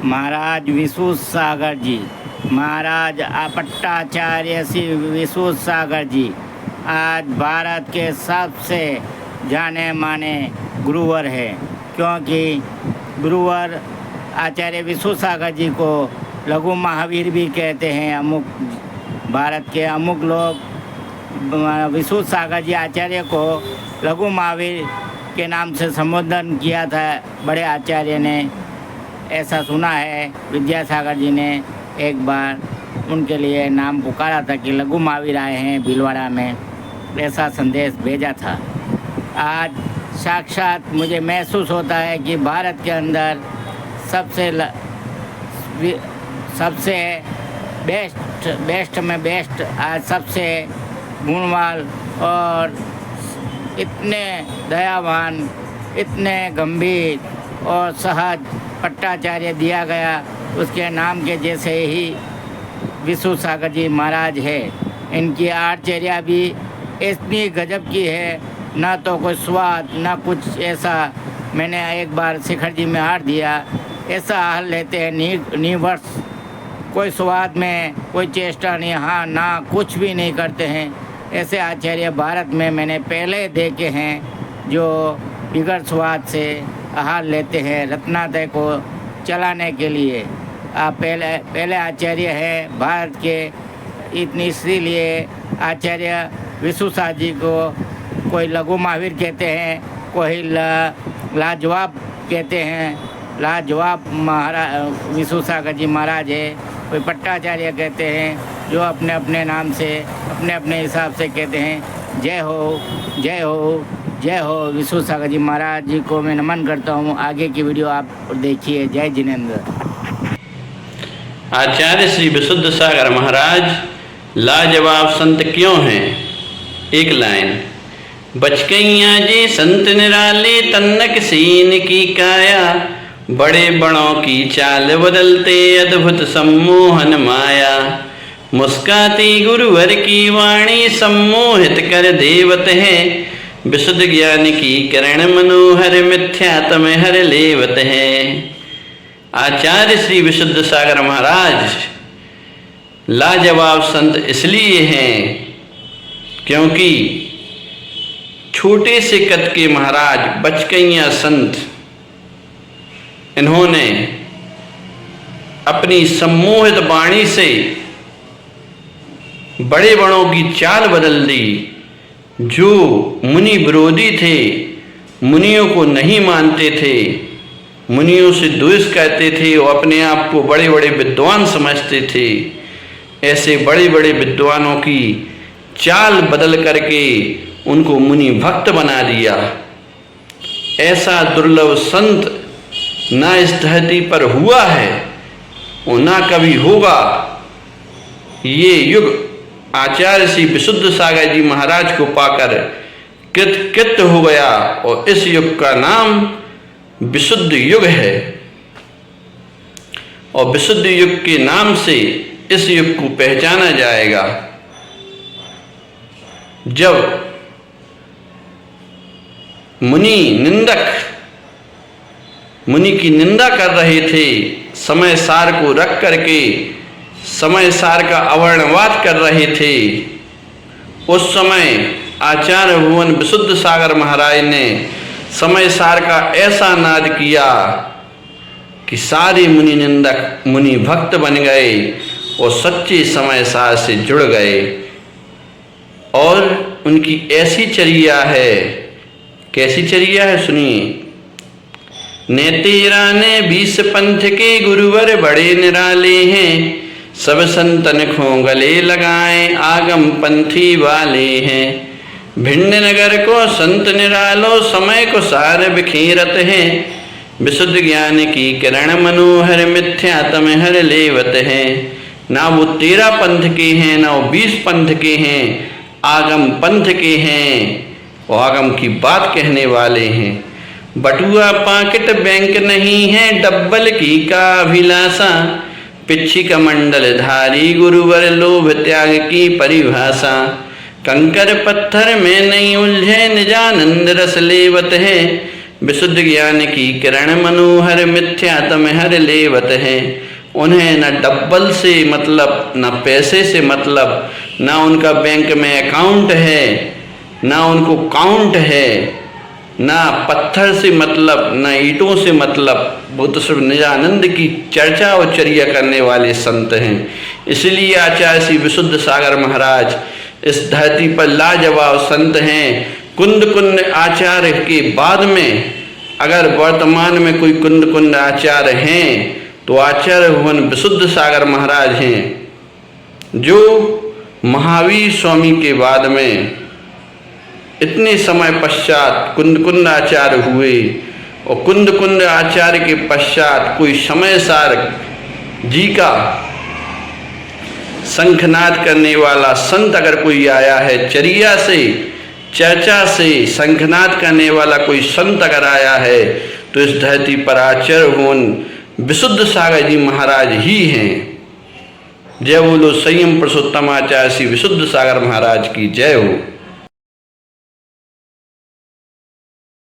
महाराज विशुद्ध सागर जी, महाराज पट्टाचार्य श्री विशुद्ध सागर जी आज भारत के सबसे जाने माने गुरुवर है, क्योंकि गुरुवर आचार्य विशुद्ध सागर जी को लघु महावीर भी कहते हैं। अमुक भारत के अमुक लोग विशुद्ध सागर जी आचार्य को लघु महावीर के नाम से संबोधन किया था बड़े आचार्य ने, ऐसा सुना है। विद्यासागर जी ने एक बार उनके लिए नाम पुकारा था कि लघु महावीर आए हैं भीलवाड़ा में, ऐसा संदेश भेजा था। आज साक्षात मुझे महसूस होता है कि भारत के अंदर सबसे बेस्ट में बेस्ट आज सबसे गुणवान और इतने दयावान, इतने गंभीर और सहज पट्टाचार्य दिया गया, उसके नाम के जैसे ही विशुद्ध सागर जी महाराज है। इनकी आचार्य भी इतनी गजब की है, ना तो कोई स्वाद ना कुछ ऐसा। मैंने एक बार शिखर जी में हार दिया, ऐसा हाल लेते हैं निवर्स, कोई स्वाद में कोई चेष्टा नहीं, हाँ ना कुछ भी नहीं करते हैं। ऐसे आचार्य भारत में मैंने पहले देखे हैं जो बिगड़ स्वाद से आहार लेते हैं रत्नादय को चलाने के लिए। आप पहले आचार्य हैं भारत के, इतनी इसीलिए आचार्य विशुद्ध सागर जी को कोई लघु महावीर कहते हैं, कोई लाजवाब कहते हैं। लाजवाब महाराज विशुद्ध सागर जी महाराज है, कोई पट्टाचार्य कहते हैं, जो अपने अपने नाम से अपने अपने हिसाब से कहते हैं। जय हो जय हो जय हो विशुद्ध सागर जी महाराज जी को मैं नमन करता हूँ। आगे की वीडियो आप देखिए। जय जिनेंद्र। आचार्य श्री विशुद्ध सागर महाराज लाजवाब संत क्यों हैं? एक लाइन। बचकैया जे संत निराले तन्नक सीन की काया, बड़े बड़ों की चाल बदलते अद्भुत सम्मोहन माया। मुस्काती गुरुवर की वाणी सम्मोहित कर देवत है, विशुद्ध ज्ञान की किरण मनोहर मिथ्या तम हर लेवत है। आचार्य श्री विशुद्ध सागर महाराज लाजवाब संत इसलिए हैं क्योंकि छोटे से कद के महाराज बचकैया संत, इन्होंने अपनी सम्मोहित वाणी से बड़े बड़ों की चाल बदल दी। जो मुनि विरोधी थे, मुनियों को नहीं मानते थे, मुनियों से द्वेष करते थे और अपने आप को बड़े बड़े विद्वान समझते थे, ऐसे बड़े बड़े विद्वानों की चाल बदल करके उनको मुनि भक्त बना दिया। ऐसा दुर्लभ संत ना इस धरती पर हुआ है और ना कभी होगा। ये युग आचार्य श्री विशुद्ध सागर जी महाराज को पाकर कृत हो गया और इस युग का नाम विशुद्ध युग है। और विशुद्ध युग के नाम से इस युग को पहचाना जाएगा। जब मुनि निंदक मुनि की निंदा कर रहे थे, समय सार को रख करके समय सार का अवर्णवाद कर रहे थे, उस समय आचार्य भुवन विशुद्ध सागर महाराज ने समय सार का ऐसा नाद किया कि सारे मुनि निंदक मुनि भक्त बन गए और सच्चे समय सार से जुड़ गए। और उनकी ऐसी चर्या है, कैसी चर्या है सुनिए। ने तेरा ने 20 पंथ के गुरुवर बड़े निराले हैं, सब संतन को गले लगाए आगम पंथी वाले हैं। भिंड नगर को संत निरालो समय को सार बिखेरत है, विशुद्ध ज्ञान की किरण मनोहर मिथ्या तम हर लेवत है। ना वो 13 पंथ के हैं, ना वो 20 पंथ के हैं, आगम पंथ के हैं और आगम की बात कहने वाले हैं। बटुआ पाकिट बैंक नहीं है, डब्बल की का अभिलाषा, पिच्छी कमंडल धारी गुरुवर लोभ त्याग की परिभाषा। कंकर पत्थर में नहीं उलझे निजानंद रस लेवत है, विशुद्ध ज्ञान की किरण मनोहर मिथ्या तम हर लेवत है। उन्हें न डब्बल से मतलब, न पैसे से मतलब, न उनका बैंक में अकाउंट है, न उनको काउंट है, न पत्थर से मतलब, न ईंटों से मतलब। वो तो सिर्फ निजानंद की चर्चा और चर्या करने वाले संत हैं। इसलिए आचार्य श्री विशुद्ध सागर महाराज इस धरती पर लाजवाब संत हैं। कुंद कुंद आचार्य के बाद में अगर वर्तमान में कोई कुंद कुंद आचार्य हैं तो आचार्य भुवन विशुद्ध सागर महाराज हैं, जो महावीर स्वामी के बाद में इतने समय पश्चात कुंद कुंद आचार्य हुए। और कुंद कुंद आचार्य के पश्चात कोई समय सार जी का शंखनाद करने वाला संत अगर कोई आया है, चर्या से चर्चा से शंखनाद करने वाला कोई संत अगर आया है, तो इस धरती पर आचार्य भुवन विशुद्ध सागर जी महाराज ही हैं। जय बोलो संयम पुरुषोत्तम आचार्य श्री विशुद्ध सागर महाराज की जय हो।